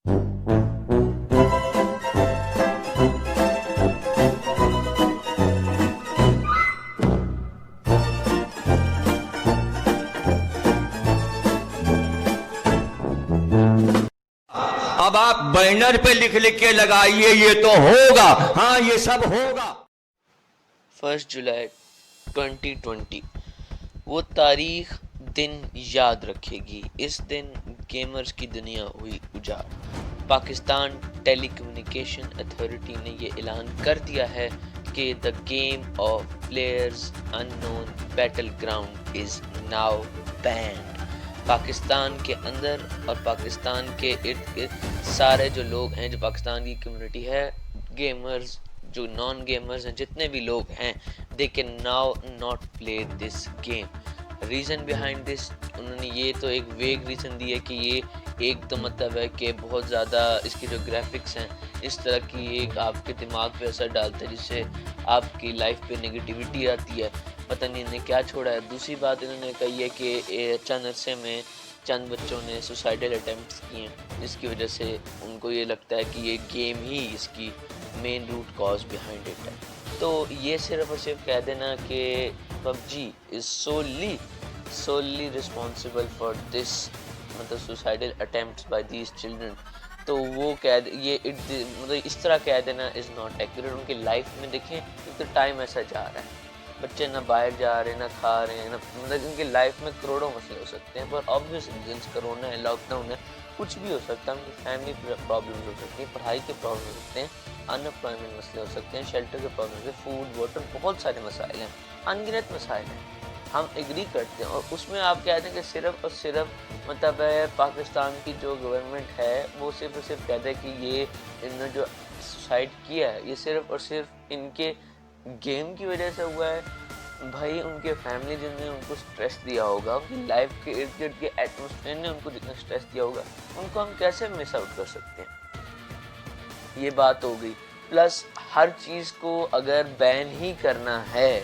अब आप बैनर पे लिख लिख के लगाइए ये तो होगा, हाँ ये सब होगा। 1 जुलाई 2020 वो तारीख दिन याद रखेगी। इस दिन गेमर्स की दुनिया हुई उजाड़। पाकिस्तान टेलीकम्युनिकेशन अथॉरिटी ने ये ऐलान कर दिया है कि the game of players unknown battle ground is now band. Pakistan के अंदर और पाकिस्तान के इर्द गिर्द सारे जो लोग हैं, जो पाकिस्तान की कम्युनिटी है, गेमर्स, जो नॉन गेमर्स हैं, जितने भी लोग हैं, they can now not play this game. Reason behind this, उन्होंने ये तो एक वेग रीज़न दी है कि ये एक तो मतलब है कि बहुत ज़्यादा इसकी जो ग्राफिक्स हैं इस तरह की एक आपके दिमाग पे असर डालता है जिससे आपकी लाइफ पे नेगेटिविटी आती है। पता नहीं इन्होंने क्या छोड़ा है। दूसरी बात इन्होंने कही है कि चंद अरसे में चंद बच्चों ने सुसाइडल अटैम्प्ट्स किए हैं, जिसकी वजह से उनको ये लगता है कि ये गेम ही इसकी main root cause behind it है। तो ये सिर्फ और सिर्फ कह देना कि PUBG is solely responsible for this, मतलब suicidal attempts by these children, तो वो ये मतलब इस तरह कह देना इज़ नॉट एक्यूरेट। उनकी लाइफ में देखें तो टाइम ऐसा जा रहा है, बच्चे ना बाहर जा रहे हैं, ना खा रहे हैं, ना मतलब इनकी लाइफ में करोड़ों मसले हो सकते हैं। पर ऑब्वियस रीजंस, कोरोना है, लॉकडाउन है, कुछ भी हो सकता है। उनकी फैमिली प्रॉब्लम्स हो सकती हैं, पढ़ाई के प्रॉब्लम हो सकते हैं, अनएम्प्लॉयमेंट मसले हो सकते हैं, शेल्टर के प्रॉब्लम है, फूड वाटर, बहुत सारे मसाइल हैं, अनगिनत मसाइल हैं। हम एग्री करते हैं और उसमें आप कहते हैं कि सिर्फ और सिर्फ मतलब पाकिस्तान की जो गवर्नमेंट है वो सिर्फ और सिर्फ कहते हैं कि ये इन्होंने जो सुसाइड किया है ये सिर्फ और सिर्फ इनके गेम की वजह से हुआ है। भाई उनके फैमिली जिनने उनको स्ट्रेस दिया होगा, उनकी लाइफ के इर्द गिर्द के एटमोसफेयर ने उनको जितना स्ट्रेस दिया होगा, उनको हम कैसे मिस आउट कर सकते हैं। ये बात हो गई। प्लस हर चीज़ को अगर बैन ही करना है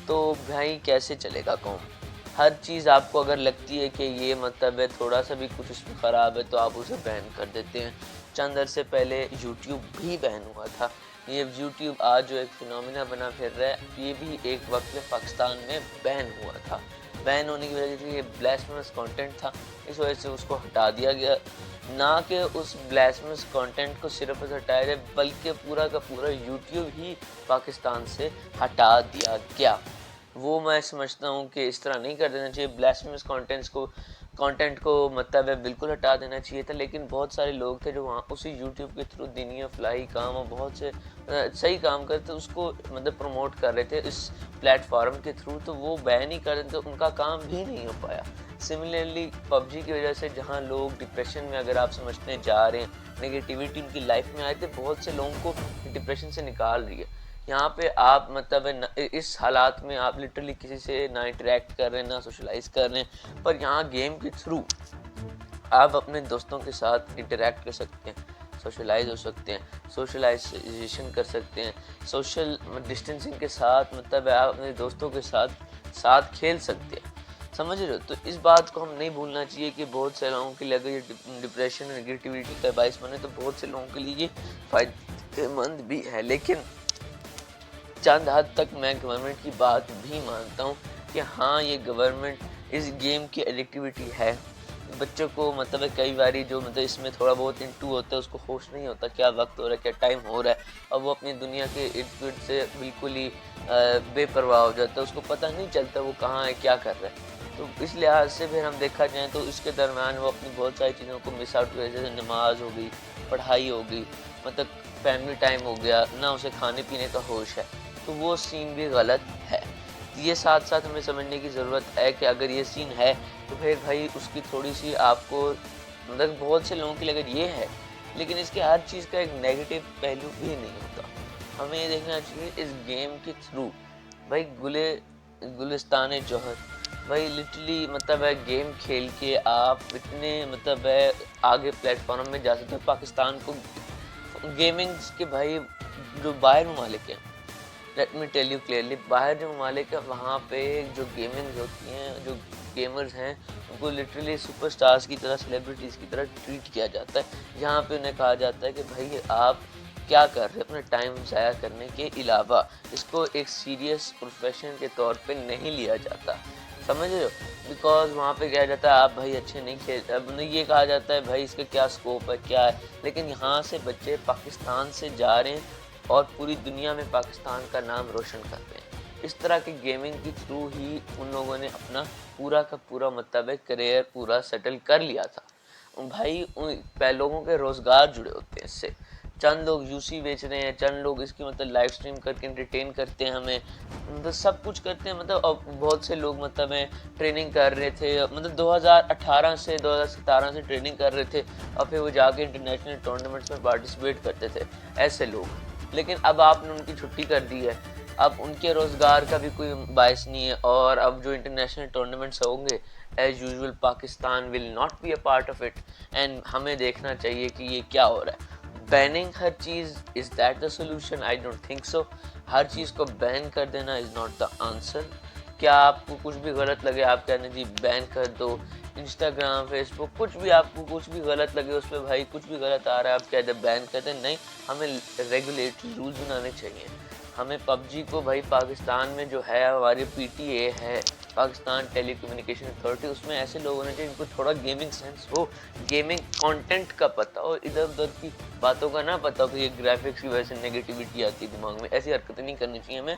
तो भाई कैसे चलेगा कौन। हर चीज़ आपको अगर लगती है कि ये मतलब है थोड़ा सा भी कुछ उसमें ख़राब है तो आप उसे बैन कर देते हैं। चंद अरसे पहले यूट्यूब भी बैन हुआ था। ये यूट्यूब आज जो एक फिनोमिना बना फिर रहा है, ये भी एक वक्त में पाकिस्तान में बैन हुआ था। बैन होने की वजह से ये ब्लास्फेमस कंटेंट था, इस वजह से उसको हटा दिया गया। ना कि उस ब्लास्फेमस कंटेंट को सिर्फ हटाया जाए बल्कि पूरा का पूरा यूट्यूब ही पाकिस्तान से हटा दिया गया। वो मैं समझता हूँ कि इस तरह नहीं कर देना चाहिए। ब्लास्फेमस कंटेंट को मतलब है बिल्कुल हटा देना चाहिए था, लेकिन बहुत सारे लोग थे जो वहाँ उसी यूट्यूब के थ्रू दीनी फलाही काम और बहुत से सही काम करते उसको मतलब प्रमोट कर रहे थे इस प्लेटफॉर्म के थ्रू, तो वो बैन ही कर देते तो उनका काम भी नहीं हो पाया। सिमिलरली पबजी की वजह से जहाँ लोग डिप्रेशन में अगर आप समझते जा रहे हैं, नेगेटिविटी उनकी लाइफ में आए थे, बहुत से लोगों को डिप्रेशन से निकाल रही है। यहाँ पे आप मतलब इस हालात में आप लिटरली किसी से ना इंटरेक्ट कर रहे हैं, ना सोशलाइज कर रहे हैं, पर यहाँ गेम के थ्रू आप अपने दोस्तों के साथ इंटरेक्ट कर सकते हैं, सोशलाइज हो सकते हैं, सोशलाइजेशन कर सकते हैं, सोशल डिस्टेंसिंग के साथ मतलब आप अपने दोस्तों के साथ खेल सकते हैं। समझ रहे हो? तो इस बात को हम नहीं भूलना चाहिए कि बहुत से लोगों के लिए अगर ये डिप्रेशन और नेगेटिविटी का बायस बने तो बहुत से लोगों के लिए ये फ़ायदेमंद भी है। लेकिन चंद हद तक मैं गवर्नमेंट की बात भी मानता हूँ कि हाँ ये गवर्नमेंट इस गेम की एडिक्टिविटी है। बच्चों को मतलब कई बारी जो मतलब इसमें थोड़ा बहुत इंटू होता है उसको होश नहीं होता क्या वक्त हो रहा है, क्या टाइम हो रहा है, और वो अपनी दुनिया के इर्द गिर्द से बिल्कुल ही बेपरवाह हो जाता है, उसको पता नहीं चलता वो कहाँ है, क्या कर रहा है। तो इस लिहाज से फिर हम देखा जाए तो इसके दरम्यान वो अपनी बहुत सारी चीज़ों को मिस आउट कर, जैसे नमाज हो गई, पढ़ाई हो गई, मतलब फैमिली टाइम हो गया, ना उसे खाने पीने का होश है, तो वो सीन भी गलत है। ये साथ साथ हमें समझने की ज़रूरत है कि अगर ये सीन है तो फिर भाई उसकी थोड़ी सी आपको मतलब बहुत से लोगों के लिए अगर ये है, लेकिन इसके हर चीज़ का एक नेगेटिव पहलू भी नहीं होता। हमें ये देखना चाहिए इस गेम के थ्रू भाई गुलिस्तान जौहर भाई लिटरली मतलब है गेम खेल के आप इतने मतलब है आगे प्लेटफॉर्म में जा सकते हो। पाकिस्तान को गेमिंग के भाई जो बाहर ममालिक हैं let me tell you clearly, बाहर जो ममालिक है वहाँ पे जो गेमिंग होती हैं, जो गेमर्स हैं, उनको लिटरली सुपरस्टार्स की तरह, सेलिब्रिटीज़ की तरह ट्रीट किया जाता है। जहाँ पे उन्हें कहा जाता है कि भाई आप क्या कर रहे हैं, अपना टाइम ज़ाया करने के अलावा इसको एक सीरियस प्रोफेशन के तौर पे नहीं लिया जाता, समझ रहे हो? बिकॉज वहाँ पे कहा जाता है आप भाई अच्छे नहीं खेल, अब उन्हें ये कहा जाता है भाई इसका क्या स्कोप है, क्या है। लेकिन यहाँ से बच्चे पाकिस्तान से जा रहे हैं और पूरी दुनिया में पाकिस्तान का नाम रोशन कर रहे हैं। इस तरह के गेमिंग के थ्रू ही उन लोगों ने अपना पूरा का पूरा मतलब करियर पूरा सेटल कर लिया था। भाई लोगों के रोज़गार जुड़े होते हैं इससे। चंद लोग यूसी बेच रहे हैं, चंद लोग इसकी मतलब लाइव स्ट्रीम करके एंटरटेन करते हैं हमें, मतलब सब कुछ करते हैं। मतलब अब बहुत से लोग मतलब ट्रेनिंग कर रहे थे, मतलब 2018 से 2017 से ट्रेनिंग कर रहे थे और फिर वो जाके इंटरनेशनल टूर्नामेंट्स में पार्टिसिपेट करते थे, ऐसे लोग। लेकिन अब आपने उनकी छुट्टी कर दी है, अब उनके रोज़गार का भी कोई बायस नहीं है। और अब जो इंटरनेशनल टूर्नामेंट्स होंगे, as usual Pakistan will not be a part of it. And हमें देखना चाहिए कि ये क्या हो रहा है। बैनिंग हर चीज़, is that the solution? I don't think so. हर चीज़ को बैन कर देना इज़ नॉट द आंसर। क्या आपको कुछ भी गलत लगे आप कहने जी बैन कर दो, इंस्टाग्राम, फेसबुक, कुछ भी आपको कुछ भी गलत लगे उस पर, भाई कुछ भी गलत आ रहा है आप कह दे बैन कर दें? नहीं, हमें रेगुलेटरी रूल्स बनाने चाहिए। हमें पबजी को भाई पाकिस्तान में जो है हमारी पीटीए है, पाकिस्तान टेली कम्युनिकेशन अथॉरिटी, उसमें ऐसे लोग होने चाहिए जिनको थोड़ा गेमिंग सेंस हो, गेमिंग कंटेंट का पता हो, इधर उधर की बातों का ना पता हो कि ये ग्राफिक्स की वजह से नेगेटिविटी आती है दिमाग में, ऐसी हरकतें नहीं करनी चाहिए हमें।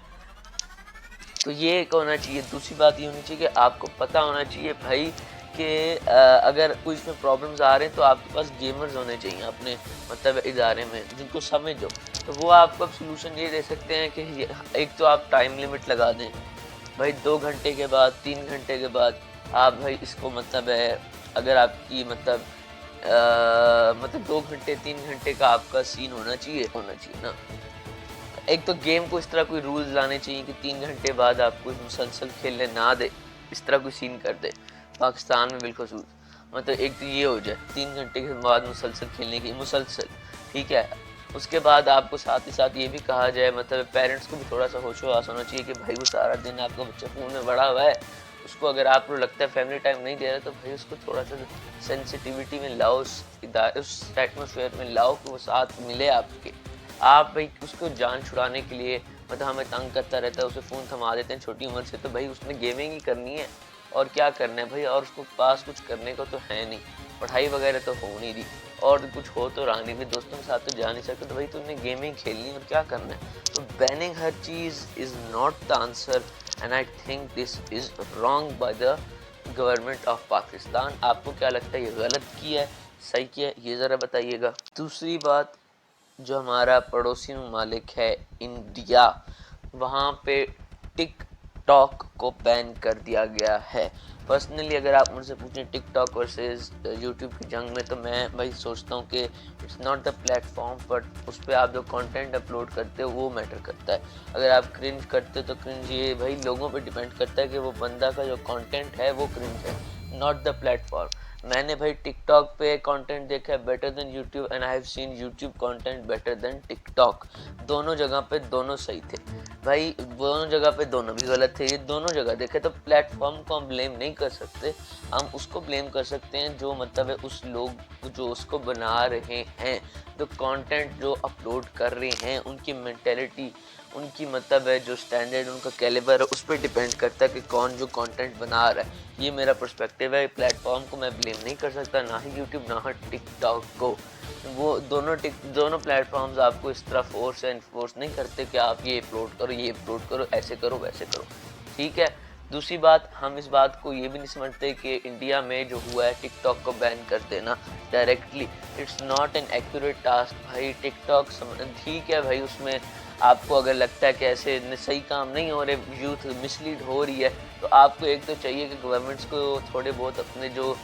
तो ये एक होना चाहिए। दूसरी बात ये होनी चाहिए कि आपको पता होना चाहिए भाई कि अगर कोई इसमें प्रॉब्लम्स आ रहे हैं तो आपके पास गेमर्स होने चाहिए अपने मतलब इदारे में जिनको समझ हो। तो वो आपको अब सोल्यूशन ये दे सकते हैं कि एक तो आप टाइम लिमिट लगा दें भाई, 2 घंटे के बाद, 3 घंटे के बाद आप भाई इसको मतलब अगर आपकी मतलब 2 घंटे 3 घंटे का आपका सीन होना चाहिए ना। एक तो गेम को इस तरह कोई रूल्स लाने चाहिए कि 3 घंटे बाद आपको मुसलसल खेलने ना दे, इस तरह कोई सीन कर दे पाकिस्तान में बिलखसूस। मतलब एक तो ये हो जाए 3 घंटे के बाद मुसलसल खेलने की, मुसलसल, ठीक है। उसके बाद आपको साथ ही साथ ये भी कहा जाए, मतलब पेरेंट्स को भी थोड़ा सा होशो हवास होना चाहिए कि भाई वो सारा दिन आपका बच्चा फ़ोन में बड़ा हुआ है, उसको अगर आपको लगता है फैमिली टाइम नहीं दे रहा तो भाई उसको थोड़ा सा सेंसिटिविटी में लाओ, उस एटमोसफेयर में लाओ कि वो साथ मिले आपके। आप भाई उसको जान छुड़ाने के लिए मतलब हमें तंग करता रहता है, उसे फ़ोन थमा देते हैं छोटी उम्र से, तो भाई उसने गेमिंग ही करनी है और क्या करना है भाई, और उसको पास कुछ करने को तो है नहीं, पढ़ाई वगैरह तो हो नहीं रही और कुछ हो तो रहा नहीं, भी दोस्तों के साथ तो जा नहीं सकते, तो भाई तुमने गेमिंग खेलनी और क्या करना है। तो बैनिंग हर चीज़ is not the answer and I think this is wrong by the government of Pakistan. आपको क्या लगता है, ये गलत किया है, सही किया है, ये ज़रा बताइएगा। दूसरी बात, जो हमारा पड़ोसी ममालिक है इंडिया, वहाँ पे टिकटॉक को बैन कर दिया गया है। पर्सनली अगर आप मुझसे पूछें टिकटॉक वर्सेस यूट्यूब की जंग में, तो मैं भाई सोचता हूँ कि it's not the platform, but उस पर आप जो कंटेंट अपलोड करते हो वो मैटर करता है। अगर आप क्रिंज करते हो तो क्रिंज ये भाई लोगों पे डिपेंड करता है कि वो बंदा का जो कंटेंट है वो क्रिंज है, नॉट द प्लेटफॉर्म। मैंने भाई टिकटॉक पे कंटेंट देखा है better than YouTube and I have seen YouTube content better than TikTok. दोनों जगह पे दोनों सही थे भाई, दोनों जगह पे दोनों भी गलत थे, ये दोनों जगह देखे। तो प्लेटफॉर्म को हम ब्लेम नहीं कर सकते, हम उसको ब्लेम कर सकते हैं जो मतलब है उस लोग जो उसको बना रहे हैं, जो कंटेंट जो अपलोड कर रहे हैं, उनकी मेंटेलिटी, उनकी मतलब है जो स्टैंडर्ड, उनका कैलिबर है, उस पर डिपेंड करता है कि कौन जो कंटेंट बना रहा है। ये मेरा पर्सपेक्टिव है। प्लेटफॉर्म को मैं ब्लेम नहीं कर सकता, ना ही यूट्यूब ना ही टिकटॉक को। वो दोनों प्लेटफॉर्म्स आपको इस तरह फोर्स या इन्फोर्स नहीं करते कि आप ये अपलोड करो, ये अपलोड करो, ऐसे करो, वैसे करो, ठीक है। दूसरी बात, हम इस बात को ये भी नहीं समझते कि इंडिया में जो हुआ है टिकटॉक को बैन कर देना directly, it's not an accurate task भाई। टिकटॉक ठीक है भाई, उसमें आपको अगर लगता है कि ऐसे सही काम नहीं हो रहे, यूथ मिसलीड हो रही है, तो आपको एक तो चाहिए कि गवर्नमेंट्स को थोड़े बहुत अपने जो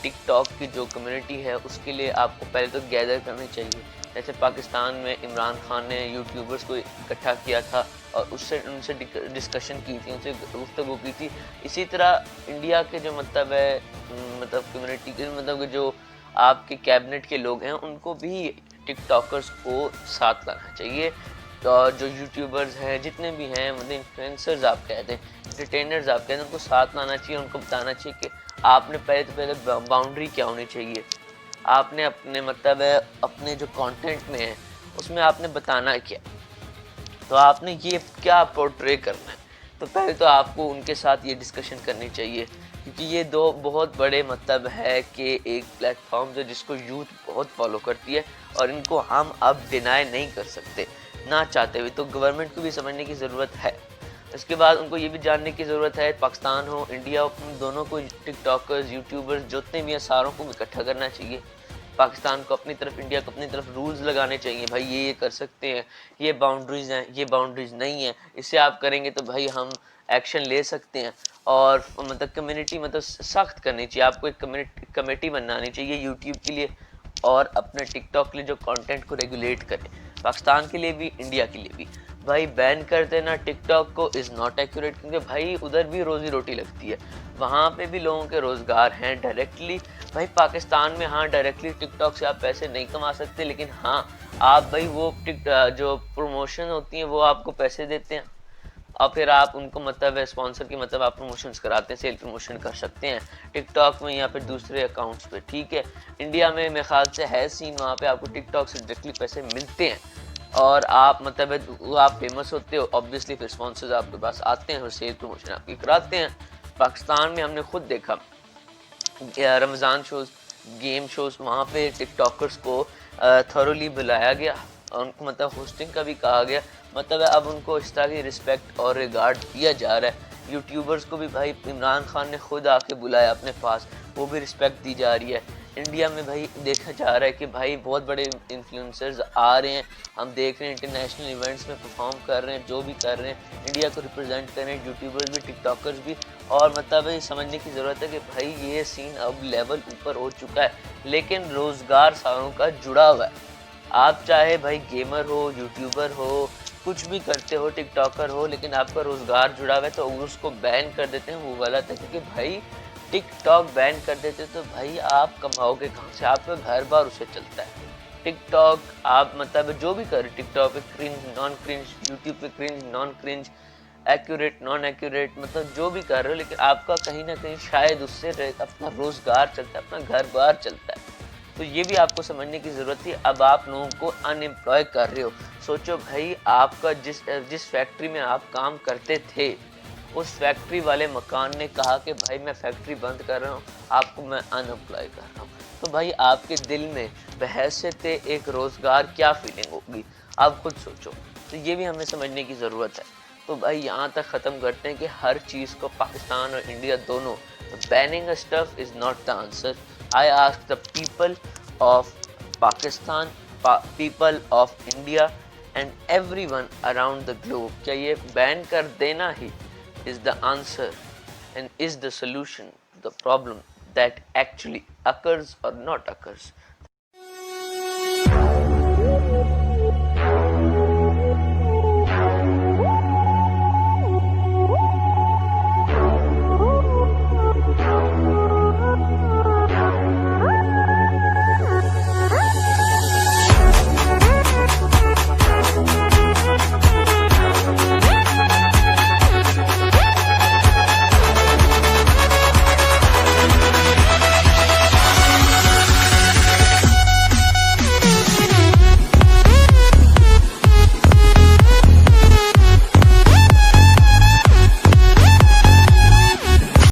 टिकटॉक की जो कम्युनिटी है उसके लिए आपको पहले तो गैदर करनी चाहिए। जैसे पाकिस्तान में इमरान खान ने यूट्यूबर्स को इकट्ठा किया था और उससे उनसे डिस्कशन की थी, उनसे गुफ्तगू की थी। इसी तरह इंडिया के जो मतलब है मतलब कम्युनिटी के मतलब जो आपके कैबिनेट के लोग हैं, उनको भी टिकटॉकर्स को साथ लाना चाहिए। जो यूट्यूबर्स हैं, जितने भी हैं, मतलब इन्फ्लुएंसर्स आप कहते हैं, एंटरटेनर्स आप कहते हैं, उनको साथ लाना चाहिए, उनको बताना चाहिए कि आपने पहले बाउंड्री क्या होनी चाहिए। आपने अपने मतलब है अपने जो कंटेंट में है उसमें आपने बताना क्या, तो आपने ये क्या पोर्ट्रे करना है। तो पहले तो आपको उनके साथ ये डिस्कशन करनी चाहिए, क्योंकि ये दो बहुत बड़े मतलब है कि एक प्लेटफॉर्म जो जिसको यूथ बहुत फॉलो करती है और इनको हम अब डिनाई नहीं कर सकते ना चाहते हुए। तो गवर्नमेंट को भी समझने की ज़रूरत है। इसके बाद उनको ये भी जानने की ज़रूरत है, पाकिस्तान हो इंडिया हो, उन दोनों को, टिकटॉकर्स यूट्यूबर्स जितने भी हैं सारों को इकट्ठा करना चाहिए। पाकिस्तान को अपनी तरफ, इंडिया को अपनी तरफ रूल्स लगाने चाहिए, भाई ये कर सकते हैं, ये बाउंड्रीज़ हैं, ये बाउंड्रीज़ नहीं है, इसे आप करेंगे तो भाई हम एक्शन ले सकते हैं। और मतलब कम्युनिटी मतलब सख्त करनी चाहिए, आपको एक कमेटी बनानी चाहिए यूट्यूब के लिए और अपने टिकटॉक के लिए, जो कंटेंट को रेगुलेट करे, पाकिस्तान के लिए भी इंडिया के लिए भी। भाई बैन कर देना टिकटॉक को इज़ नॉट एक्यूरेट, क्योंकि भाई उधर भी रोज़ी रोटी लगती है, वहाँ पे भी लोगों के रोज़गार हैं डायरेक्टली। भाई पाकिस्तान में हाँ डायरेक्टली टिकटॉक से आप पैसे नहीं कमा सकते, लेकिन हाँ आप भाई वो जो प्रमोशन होती हैं वो आपको पैसे देते हैं और फिर आप उनको मतलब स्पॉन्सर की मतलब आप प्रमोशंस कराते हैं, सेल प्रमोशन कर सकते हैं टिकटॉक में या फिर दूसरे अकाउंट्स पे, ठीक है। इंडिया में मेरे ख्याल से है सीन, वहाँ पे आपको टिकटॉक से डायरेक्टली पैसे मिलते हैं और आप मतलब आप फेमस होते हो, ऑब्वियसली फिर स्पॉन्सर्स आपके पास आते हैं और सेल प्रमोशन आपकी कराते हैं। पाकिस्तान में हमने खुद देखा रमज़ान शोज़, गेम शोज़, वहाँ पे टिकटॉकर्स को थॉरोली बुलाया गया, उनको मतलब होस्टिंग का भी कहा गया, मतलब अब उनको इस तरह की रिस्पेक्ट और रिगार्ड दिया जा रहा है। यूट्यूबर्स को भी भाई इमरान खान ने खुद आके बुलाया अपने पास, वो भी रिस्पेक्ट दी जा रही है। इंडिया में भाई देखा जा रहा है कि भाई बहुत बड़े इन्फ्लुएंसर्स आ रहे हैं, हम देख रहे हैं इंटरनेशनल इवेंट्स में परफॉर्म कर रहे हैं, जो भी कर रहे हैं इंडिया को रिप्रेजेंट कर रहे हैं, यूट्यूबर्स भी टिकटॉकर्स भी। और मतलब ये समझने की ज़रूरत है कि भाई ये सीन अब लेवल ऊपर हो चुका है, लेकिन रोज़गार सारों का जुड़ा हुआ है। आप चाहे भाई गेमर हो, यूट्यूबर हो, कुछ भी करते हो, टिकटॉकर हो, लेकिन आपका रोज़गार जुड़ा हुआ है तो उसको बैन कर देते हैं, वो गलत है। क्योंकि भाई टिकटॉक बैन कर देते तो भाई आप कमाओगे कहाँ से, आपका घर बार उसे चलता है। टिकटॉक आप मतलब जो भी कर, टिकटॉक पे क्रिंज, नॉन क्रिंज, यूट्यूब पे cringe, non cringe, accurate, non accurate, मतलब जो भी कर रहे हो, लेकिन आपका कहीं ना कहीं शायद उससे अपना रोज़गार चलता है, अपना घर बार चलता है। तो ये भी आपको समझने की ज़रूरत थी। अब आप लोगों को अनएम्प्लॉय कर रहे हो। सोचो भाई आपका जिस फैक्ट्री में आप काम करते थे, उस फैक्ट्री वाले मकान ने कहा कि भाई मैं फैक्ट्री बंद कर रहा हूँ, आपको मैं अनएम्प्लॉय कर रहा हूँ। तो भाई आपके दिल में बहैसियत एक रोज़गार क्या फीलिंग होगी, आप खुद सोचो। तो ये भी हमें समझने की ज़रूरत है। तो भाई यहाँ तक ख़त्म करते हैं कि हर चीज़ को पाकिस्तान और इंडिया दोनों, banning a stuff is not the answer. I ask the people of Pakistan, people of India and everyone around the globe, क्या ये बैन कर देना ही is the answer and is the solution to the problem that actually occurs or not occurs?